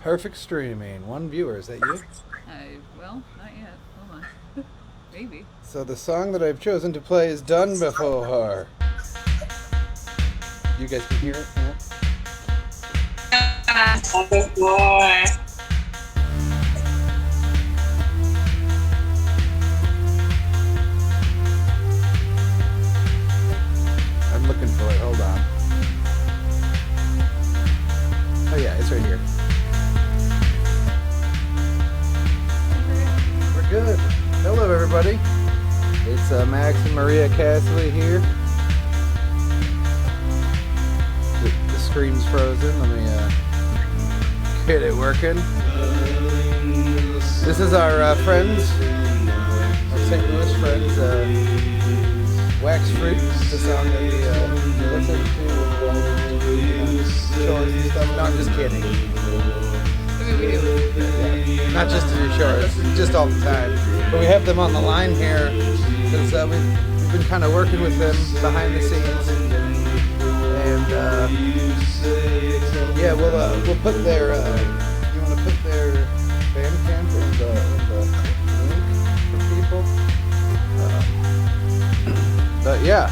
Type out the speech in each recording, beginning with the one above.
Perfect streaming. One viewer. Is that you? Well, not yet. Hold on. Maybe. So the song that I've chosen to play is Done Before. You guys can hear it? Yeah? Boy. I'm looking for it. Hold on. Oh yeah, it's right here. We're good. Hello everybody. It's Max and Maria Castley here. The screen's frozen. Let me get it working. This is our friends, our St. Louis friends, Wax Fruit. It's the song that we listen to, shorts and stuff. No, I'm just kidding. I mean, we do. Yeah. Not just to do shorts, just all the time. But we have them on the line here because we've been kind of working with them behind the scenes. And yeah, we'll put their. You want to put their Bandcamp in the link for people? But yeah.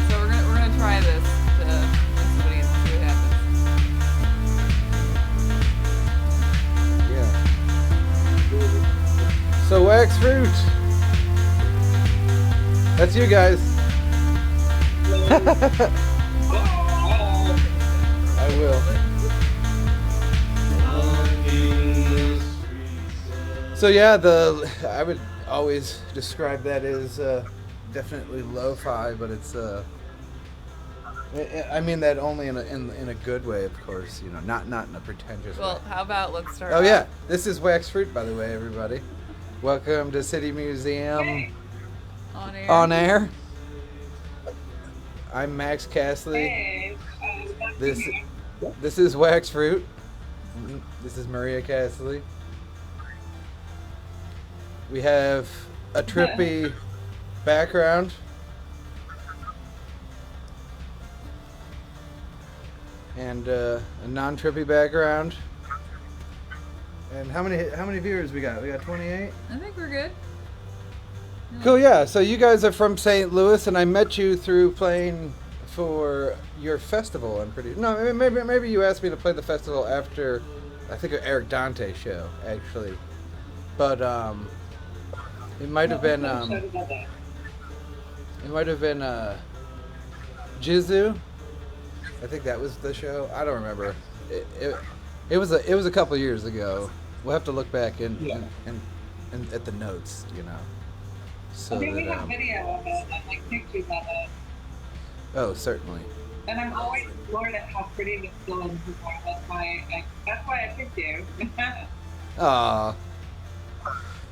So we're gonna try this to find somebody and see what happens. Yeah. So Wax Fruit. That's you guys. I will. So yeah, I would always describe that as definitely lo-fi, but it's I mean that only in a good way, of course. You know, not in a pretentious way. Well, how about let's start. Oh yeah, this is Wax Fruit, by the way, everybody. Welcome to City Museum On air. I'm Max Castley. Hey, This is Wax Fruit. This is Maria Castley. We have a trippy background. And a non-trippy background. And how many viewers we got? We got 28? I think we're good. Cool, yeah. So you guys are from St. Louis, and I met you through playing for your festival. I'm pretty. No, maybe you asked me to play the festival after, I think, an Eric Dante show, actually. But it might have been Jizu. I think that was the show. I don't remember. It was a couple years ago. We'll have to look back and at the notes, you know. So I think we that, have video of it and like pictures of it. Oh, certainly. And I'm always floored at how pretty the still is. That's why I picked you. Ah.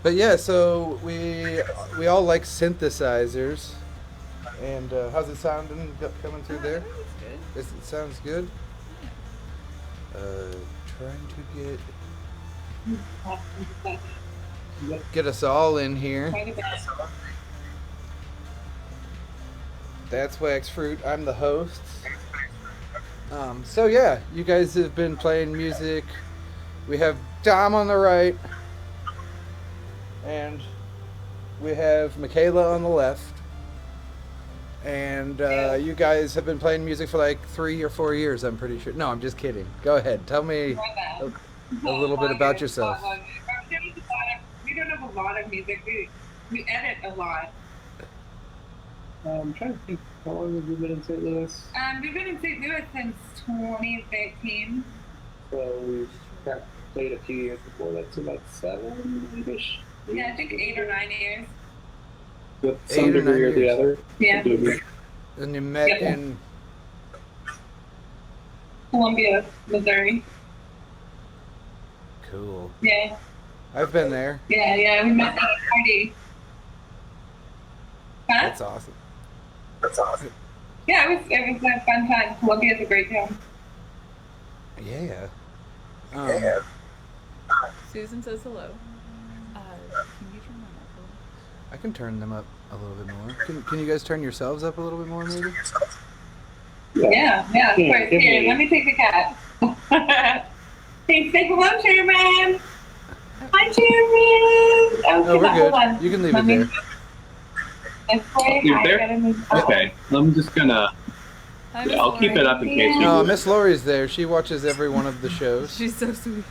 But yeah, so we all like synthesizers. And how's it sounding coming through there? That's good. It sounds good. Trying to get us all in here. That's Wax Fruit. I'm the host. So yeah, you guys have been playing music. We have Dom on the right, and we have Michaela on the left. And you guys have been playing music for like 3 or 4 years, I'm pretty sure. No, I'm just kidding. Go ahead. Tell me a little bit about yourself. We don't have a lot of music. We edit a lot. I'm trying to think, how long have you been in St. Louis? We've been in St. Louis since 2013. So we've played a few years before that, so about 7-ish. Yeah, I think 8 or 9 years. With some degree or the other. Yeah. And you met in Columbia, Missouri. Cool. Yeah. I've been there. Yeah, we met at a party. Huh? That's awesome. Yeah, it was a fun time. Columbia's a great town. Yeah. Susan says hello. Can you turn them up a little? I can turn them up a little bit more. Can you guys turn yourselves up a little bit more, maybe? Yeah, of course. Here, let me take the cat. Hey, say hello, Chairman. Hi, Chairman. No, we're hold good. on. You can leave Let it me- there. Let's play. You're I there? gotta move- Okay, I'm just gonna. Hi, Yeah, Miss I'll keep Lori. it up in case we. Oh, Miss Lori's there. She watches every one of the shows, She's so sweet.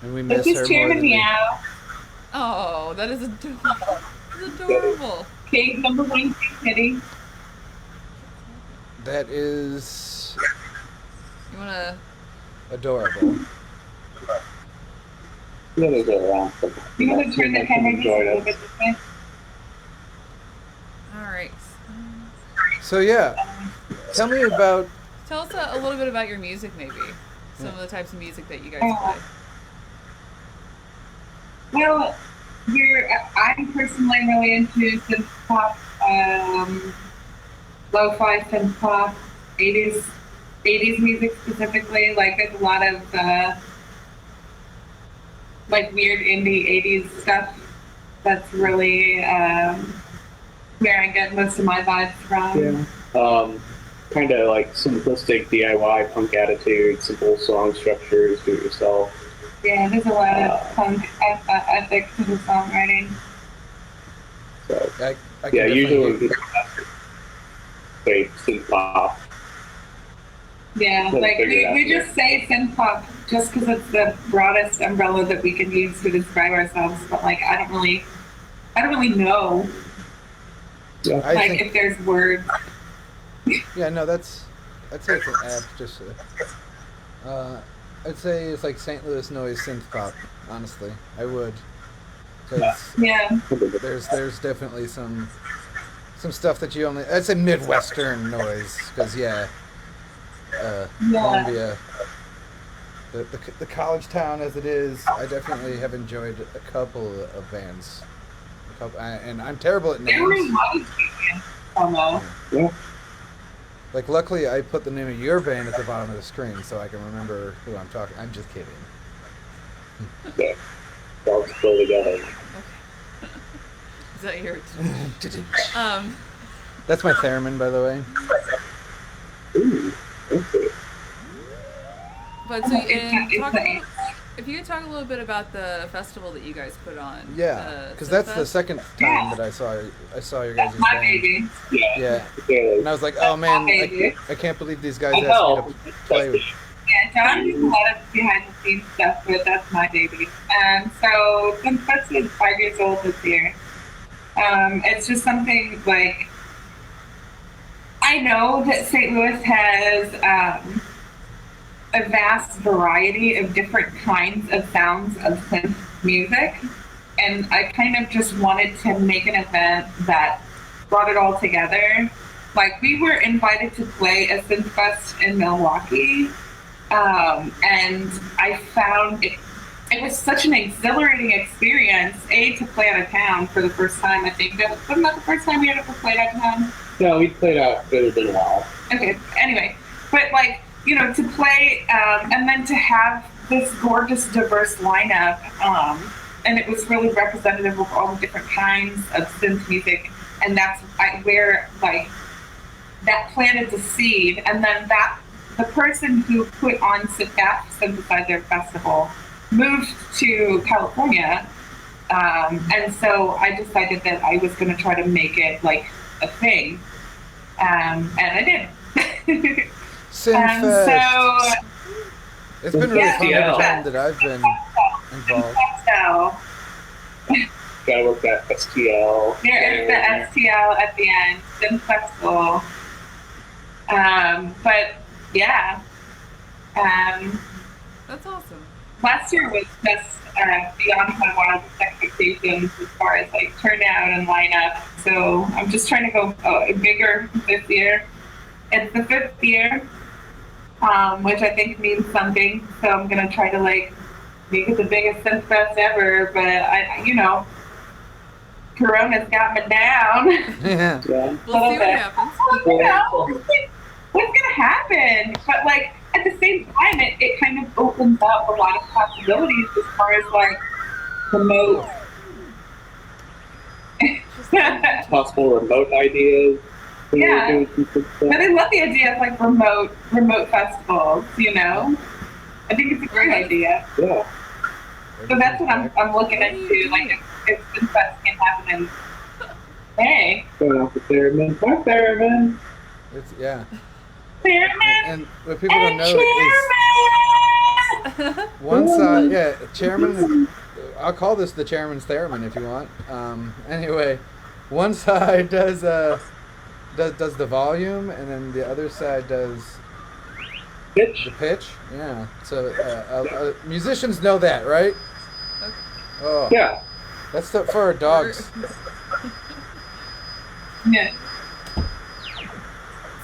and we This miss is her more Chairman than we. Meow. Oh, that is adorable. That's adorable. Cave number 1, Kitty. That is You wanna? adorable. The others are around. You want to turn the camera just a Enjoy little it. bit this way? All right. So yeah, tell me about. Tell us a little bit about your music, maybe. Some of the types of music that you guys Oh. play. Well, I'm personally really into synth pop, lo-fi synth pop, 80s music specifically. Like there's a lot of like weird indie 80s stuff. That's really where I get most of my vibes from. Yeah. Kind of like simplistic DIY punk attitude, simple song structures, do it yourself. Yeah, there's a lot of punk ethics to the songwriting. So I can yeah, usually when definitely. people say synth pop. Yeah, Let's like figure it out we here. just say synth pop just because it's the broadest umbrella that we can use to describe ourselves. But like, I don't really know I like think. if there's words. Yeah, no, I'd say it's an app. Just. I'd say it's like St. Louis noise synth pop. Honestly, I would. Because Yeah, there's definitely some stuff that you only. I'd say Midwestern noise. Because yeah, Columbia, the college town as it is, I definitely have enjoyed a couple of bands. And I'm terrible at it reminds names. me almost. Yeah. Like, luckily, I put the name of your band at the bottom of the screen so I can remember who I'm talking. I'm just kidding. Yeah. All still together. Is that your? That's my theremin, by the way. Ooh. Okay. But so, It's if you could talk a little bit about the festival that you guys put on. Yeah, because that's the second time that I saw your guys' That's my band. baby. Yeah, Yeah. and I was like, oh man, I can't believe these guys asked me to play with. Yeah, John does a lot of behind the scenes stuff, but that's my baby. So since Fest is 5 years old this year, it's just something like I know that St. Louis has a vast variety of different kinds of sounds of synth music, and I kind of just wanted to make an event that brought it all together. Like we were invited to play a synth fest in Milwaukee, and I found it was such an exhilarating experience. To play out of town for the first time. I think wasn't that the first time we had ever played out of town? No, we played out. It's been a while. Okay. Anyway, but like to play and then to have this gorgeous, diverse lineup, and it was really representative of all the different kinds of synth music, and that's where like that planted the seed, and then that the person who put on that synthesizer festival moved to California, and so I decided that I was going to try to make it like a thing, and I did. Synfest. So It's been really yeah, fun yeah. every time that I've been involved. so Gotta work that STL. there is the STL at the end, Sim Festival. But yeah, That's awesome. last year was just beyond my wildest expectations as far as like turnout and lineup. So I'm just trying to go bigger this year. It's the 5th year, which I think means something. So I'm gonna try to like make it the biggest synth fest ever. But I Corona's got me down. Yeah. Yeah. We'll see what bit. happens. What's gonna happen? But like at the same time, it kind of opens up a lot of possibilities as far as like remote. Possible remote ideas. Yeah. doing some good But stuff. I love the idea of like remote festivals. You know, I think it's a great idea. Yeah. So that's what I'm looking into. Like if Sinfest can happen in May. Going off the theremin. Hi, theremin. It's, yeah. Chairman. And what people don't know is Chairman. one side, yeah, chairman. I'll call this the chairman's theremin if you want. Anyway, one side does the volume, and then the other side does Pitch. the pitch. Yeah. So musicians know that, right? Oh, Yeah. that's for our dogs. Yeah.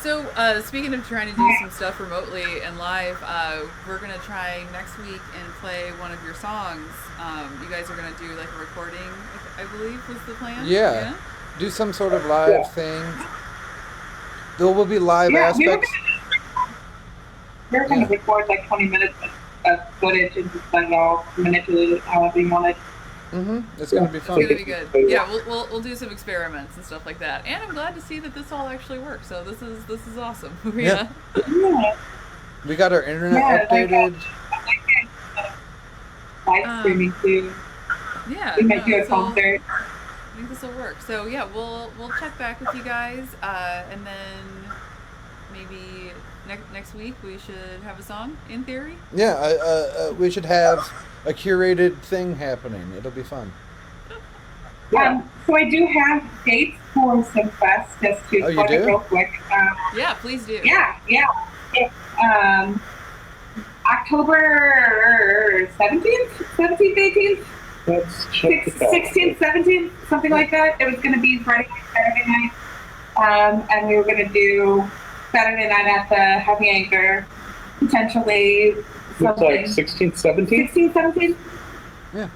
So, speaking of trying to do some stuff remotely and live, we're going to try next week and play one of your songs. You guys are going to do like a recording, I believe was the plan? Yeah. Do some sort of live Yeah. thing. There will be live Yeah, aspects. we were going Yeah. to record like 20 minutes of footage and just like all manipulate it however you want it. It's gonna be It's fun. gonna be good. Yeah, we'll do some experiments and stuff like that. And I'm glad to see that this all actually works. So this is awesome. Yeah. Yeah. We got our internet Yeah, like, updated. Live streaming too. Yeah. We might do a so concert. I think this will work. So yeah, we'll check back with you guys, and then maybe next week we should have a song in theory. Yeah, we should have a curated thing happening. It'll be fun. So I do have dates for Sinfest, just to Oh, you plug it do? real quick. Yeah, please do. Yeah. It's, October 17th, 18th, Let's check the calendar. 16th, 17th, something like that. It was going to be Friday night, Saturday night. And we were going to do Saturday night at the Heavy Anchor, potentially Looks something. like 16th, 17th 16th, 17th?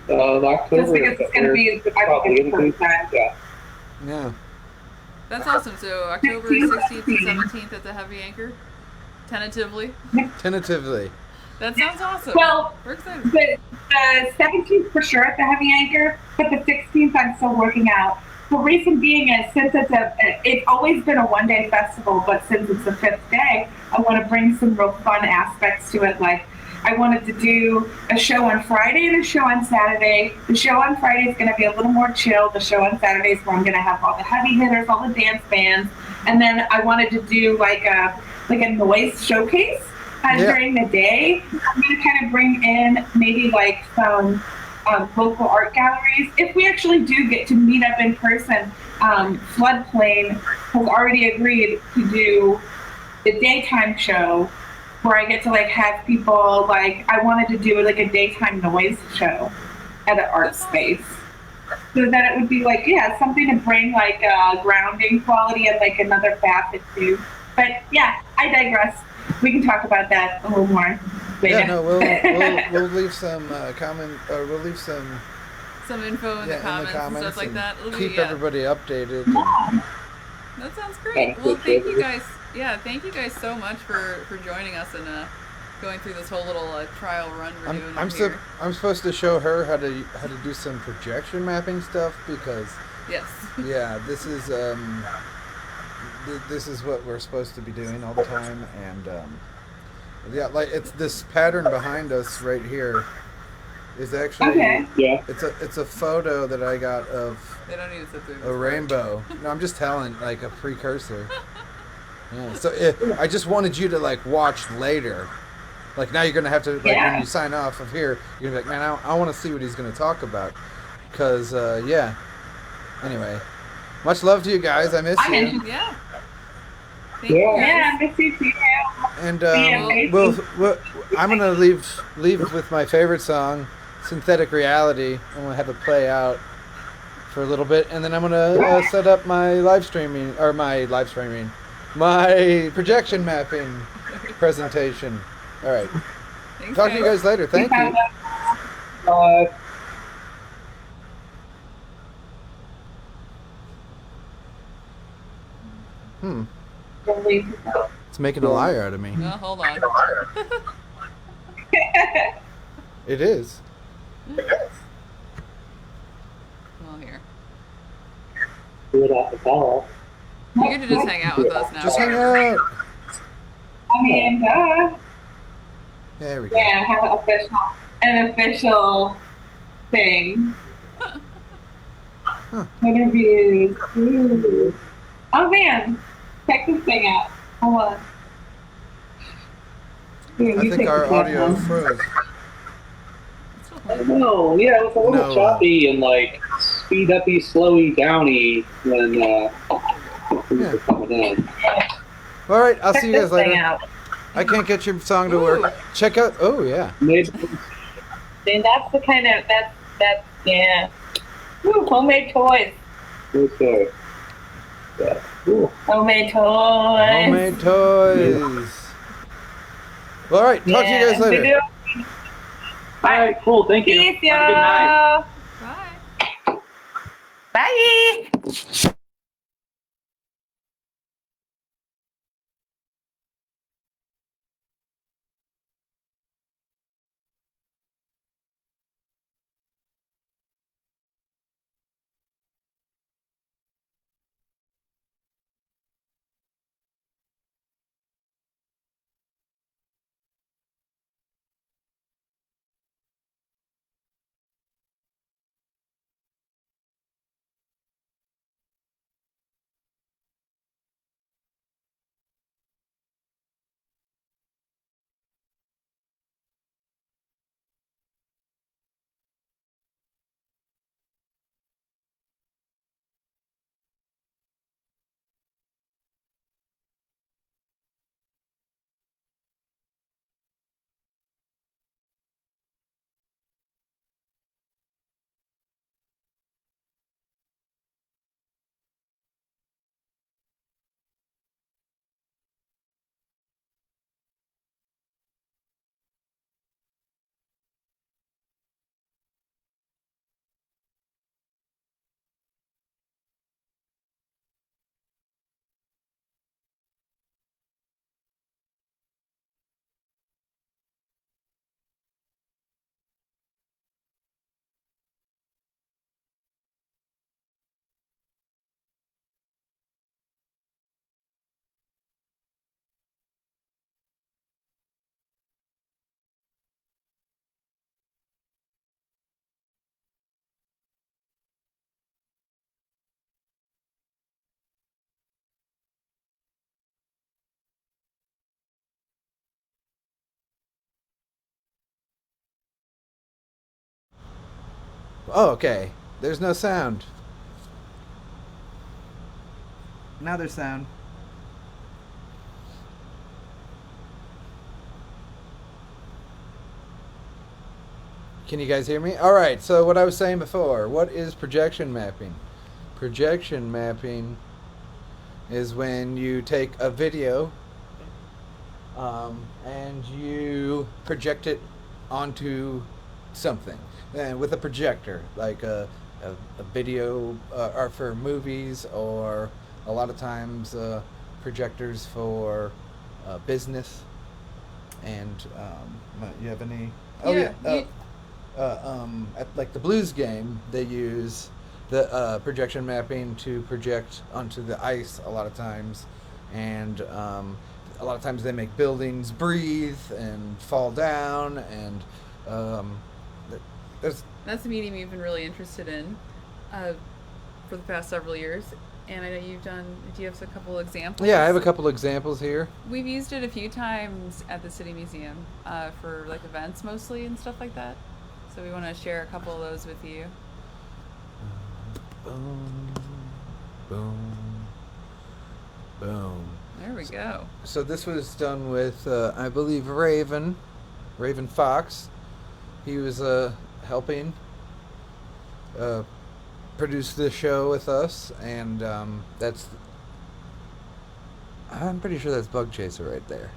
of October. Just because it's going to be, I Probably think it's gonna the first time. Yeah. Yeah. That's awesome. So October 16th and 17th at the Heavy Anchor, tentatively. Tentatively. That sounds awesome. Well, we're excited. The 17th for sure at the Heavy Anchor, but the 16th I'm still working out. The reason being is since it's always been a one-day festival, but since it's the fifth day, I want to bring some real fun aspects to it. Like I wanted to do a show on Friday and a show on Saturday. The show on Friday is going to be a little more chill. The show on Saturday is where I'm going to have all the heavy hitters, all the dance bands, and then I wanted to do like a noise showcase. During the day, I'm going to kind of bring in maybe like some local art galleries. If we actually do get to meet up in person, Floodplain has already agreed to do the daytime show where I get to like have people like, I wanted to do like a daytime noise show at an art space. So that it would be like, yeah, something to bring like grounding quality and like another facet too. But yeah, I digress. We can talk about that a little more later. Yeah, no, we'll leave some we'll leave some info in the comments and stuff like that. It'll keep be, everybody updated. That sounds great. Well, thank you guys. Yeah, thank you guys so much for joining us and going through this whole little trial run we're doing here. I'm supposed to show her how to do some projection mapping stuff because Yes. yeah, this is what we're supposed to be doing all the time, and yeah, like it's this pattern behind us right here is actually Yeah. it's a photo that I got of They don't need to sit through this. a rainbow. No, I'm just telling, like a precursor. Yeah. So I just wanted you to like watch later. Like now you're gonna have to like when you sign off of here, you're gonna be like, man, I want to see what he's gonna talk about, cause yeah. Anyway, much love to you guys. I miss you. Yeah. Thank you guys. Yeah, I miss you too. And Yeah, I'm gonna leave with my favorite song, "Synthetic Reality." I'm gonna have it play out for a little bit, and then I'm gonna set up my my projection mapping presentation. All right. Thanks, Talk to you guys later. Thank you. It's making a liar out of me. Oh, hold on. It is. Well, here. Do it off the ball. You get to just hang out with us now. Just hang out. I mean, There we go. yeah, have an official thing. Interviews. Ooh. Oh man, check this thing out. Hold on. Here, I you think take our this audio one. froze. I don't know. Yeah, it was a little No. choppy and like speed uppy, slowy, downy when things were coming in. All right, I'll Check see you this guys thing later. out. I can't get your song to work. Ooh. Check out. Oh yeah. Maybe And that's the kind of that's yeah. Ooh, homemade toys. okay. Yeah. Cool. Homemade toys. Homemade toys. Well, all right. Talk to you guys later. Video. All right. Cool. Thank you. Peace, Have a good night. y'all. Bye. Bye. Oh, okay. There's no sound. Now there's sound. Can you guys hear me? All right. So what I was saying before, what is projection mapping? Projection mapping is when you take a video and you project it onto something, and with a projector, like a video, or for movies, or a lot of times projectors for business. And you have any? Oh Yeah, yeah. At like the Blues game, they use the projection mapping to project onto the ice a lot of times, and a lot of times they make buildings breathe and fall down, and there's That's a medium you've been really interested in for the past several years. And I know you've done. Do you have a couple examples? yeah, I have a couple examples here. We've used it a few times at the City Museum for like events mostly and stuff like that. So we want to share a couple of those with you. Boom, boom, boom. There we go. So this was done with, I believe, Raven Fox. He was helping produce the show with us, and that's. I'm pretty sure that's Bug Chaser right there.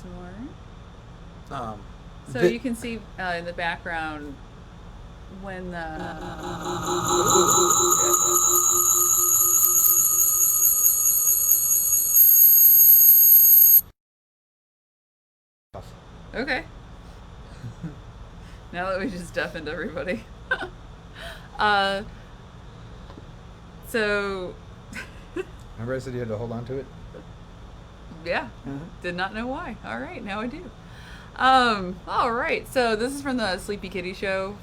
Some more. Um, So you can see in the background when the. Okay. Now that we just deafened everybody. So Remember I said you had to hold on to it? Yeah. Uh-huh. Did not know why. All right, now I do. All right. So this is from the Sleepy Kitty show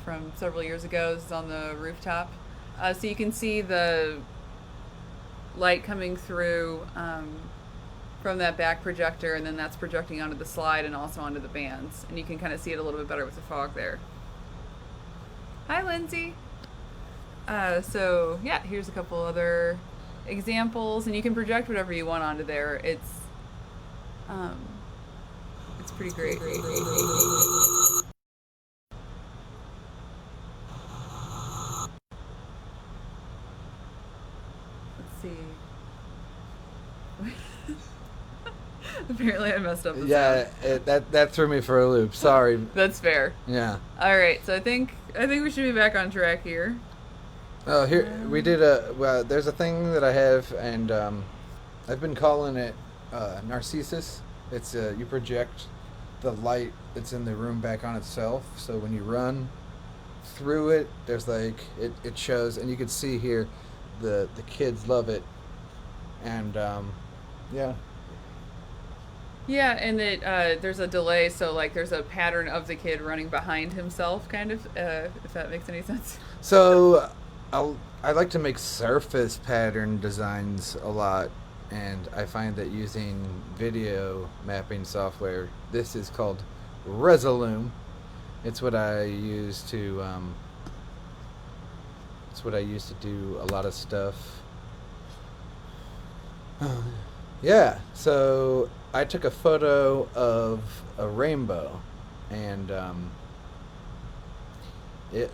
from several years ago. This is on the rooftop. So you can see the light coming through from that back projector, and then that's projecting onto the slide and also onto the bands. And you can kind of see it a little bit better with the fog there. Hi, Lindsay. So yeah, here's a couple other examples, and you can project whatever you want onto there. It's pretty great. Let's see. Apparently I messed up the sound. That threw me for a loop. Sorry. That's fair. Yeah. All right, so I think we should be back on track here. Oh, here we did well, there's a thing that I have, and I've been calling it Narcissus. It's you project the light that's in the room back on itself, so when you run through it, there's like it shows, and you can see here the kids love it, and yeah. Yeah, and there's a delay, so like there's a pattern of the kid running behind himself, kind of, if that makes any sense. So I like to make surface pattern designs a lot, and I find that using video mapping software, this is called Resolume. It's what I use to do a lot of stuff. Yeah, so I took a photo of a rainbow, and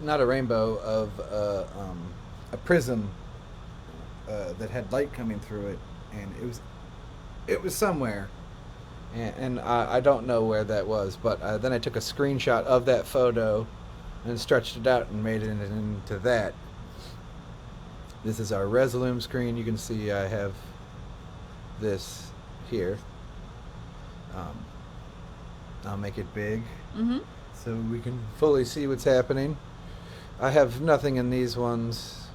not a rainbow, of a prism that had light coming through it, and it was somewhere, and I don't know where that was, but then I took a screenshot of that photo and stretched it out and made it into that. This is our Resolume screen. You can see I have this here. I'll make it big so we can fully see what's happening. I have nothing in these ones.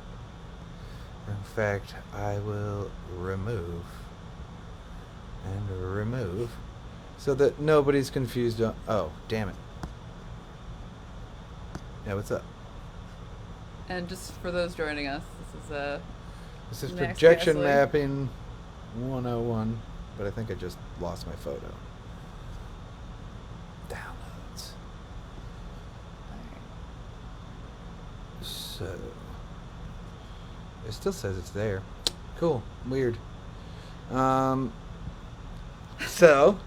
In fact, I will remove and remove so that nobody's confused. Oh, damn it. Yeah, what's up? And just for those joining us, This is Max projection Gasley. mapping 101, but I think I just lost my photo. Downloads. So it still says it's there. Cool. Weird. So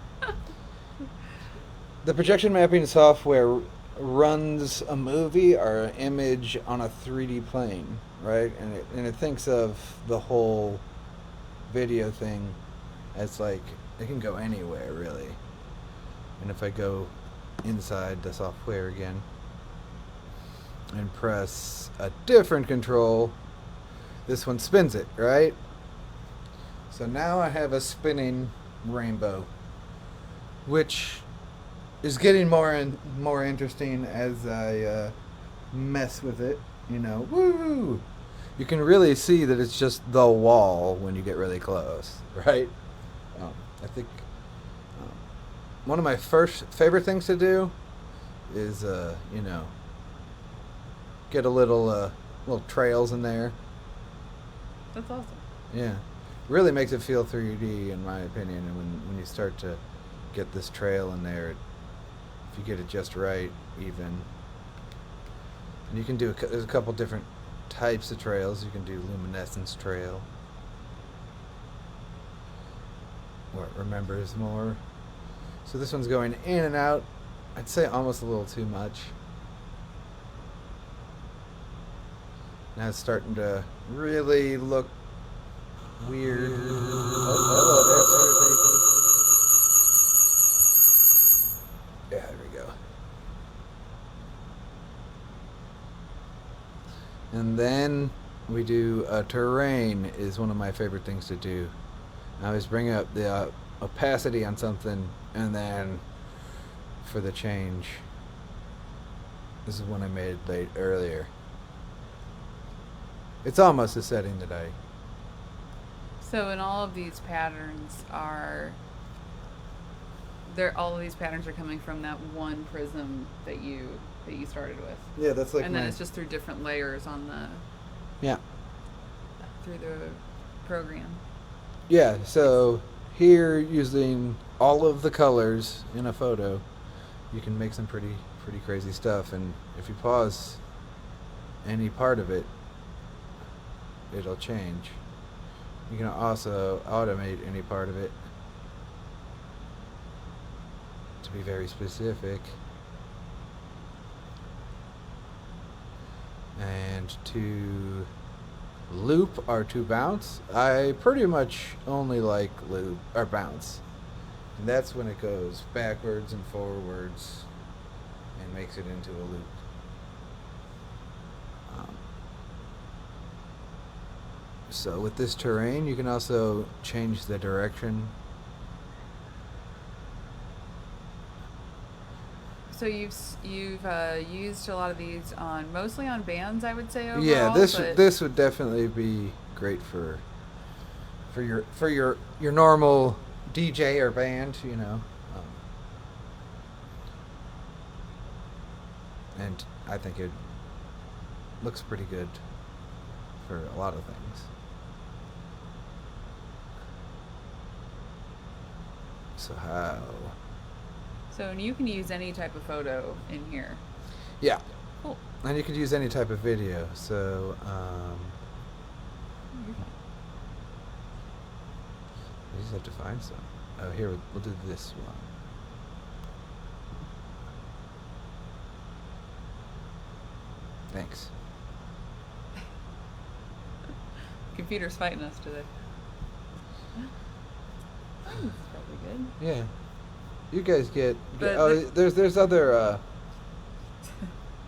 the projection mapping software runs a movie or an image on a 3D plane, right? And it thinks of the whole video thing as like it can go anywhere really. And if I go inside the software again and press a different control, this one spins it, right? So now I have a spinning rainbow, which is getting more and more interesting as I mess with it, you know. Woo! You can really see that it's just the wall when you get really close, right? I think one of my first favorite things to do is, you know, get a little trails in there. That's awesome. Yeah, really makes it feel 3D in my opinion. And when you start to get this trail in there, if you get it just right, even, and you can do there's a couple different types of trails. You can do luminescence trail, or it remembers more. So this one's going in and out. I'd say almost a little too much. Now it's starting to really look weird. Oh, hello there. Yeah, there we go. And then we do terrain is one of my favorite things to do. I always bring up the opacity on something, and then for the change, this is one I made late earlier. It's almost a setting that I So, and all of these patterns are all of these patterns are coming from that one prism that you started with. Yeah, that's like and then it's just through different layers on the through the program. Yeah, so here using all of the colors in a photo, you can make some pretty crazy stuff, and if you pause any part of it, it'll change. You can also automate any part of it to be very specific. And to loop or to bounce, I pretty much only like loop or bounce. And that's when it goes backwards and forwards and makes it into a loop. So with this terrain, you can also change the direction. So you've used a lot of these on mostly on bands, I would say overall. Yeah, this would definitely be great for your normal DJ or band, you know. And I think it looks pretty good for a lot of things. So how? So, and you can use any type of photo in here. Yeah. Cool. And you could use any type of video. So, I just have to find some. Oh, here, we'll do this one. Thanks. Computer's fighting us today. That's probably good. Yeah. You guys get. But there's other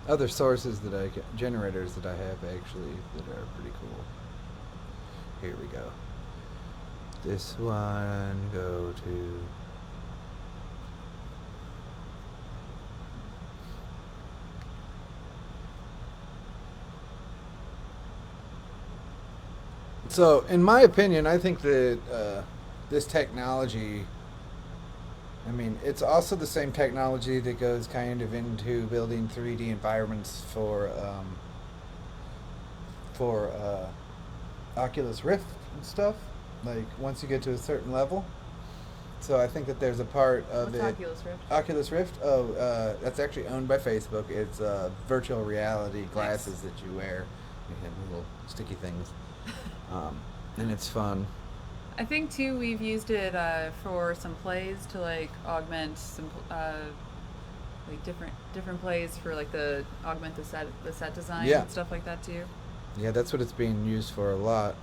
other sources that I get, generators that I have actually that are pretty cool. Here we go. This one, go to. So, in my opinion, I think that this technology, I mean, it's also the same technology that goes kind of into building 3D environments for Oculus Rift and stuff. Like once you get to a certain level. So I think that there's a part of What's it. Oculus Rift? Oculus Rift. Oh, that's actually owned by Facebook. It's virtual reality glasses that you wear. You have little sticky things, and it's fun. I think too we've used it for some plays to like augment some like different plays for like the augment the set design and stuff like that too. Yeah, that's what it's being used for a lot.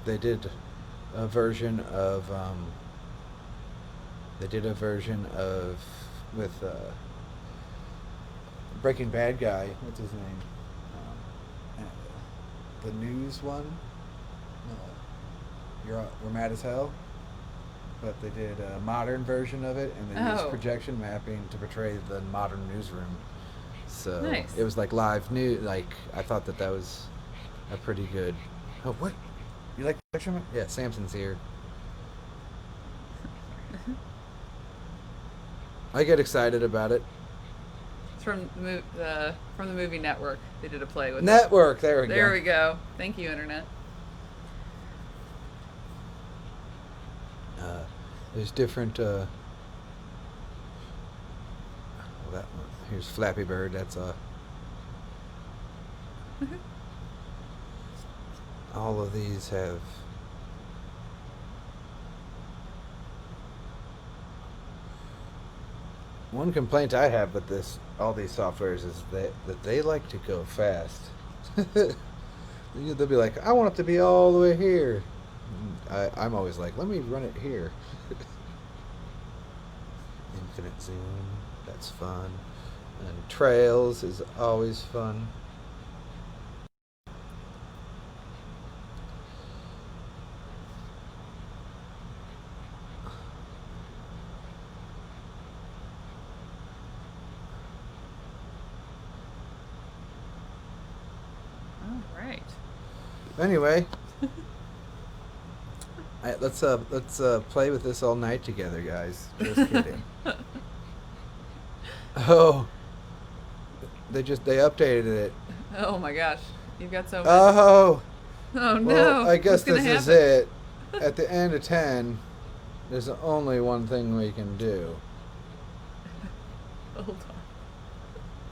They did a version of with Breaking Bad guy. What's his name? The news one. We're mad as hell. But they did a modern version of it, and they used projection mapping to portray the modern newsroom. So nice. It was like live news. Like I thought that was a pretty good. Oh, what? You like projection map? Yeah, Samson's here. I get excited about it. It's from the movie Network. They did a play with Network. it. There we go. There we go. Thank you, Internet. There's different. That one. Here's Flappy Bird. That's all of these have. One complaint I have with all these softwares is that they like to go fast. They'll be like, I want it to be all the way here. I'm always like, let me run it here. Infinite zoom, that's fun. And trails is always fun. All right. Anyway, Let's play with this all night together, guys. Just kidding. Oh, they updated it. Oh my gosh, you've got so much. Oh, Oh no! well, I guess What's gonna this is happen? it. At the end of 10, there's only one thing we can do. Hold on.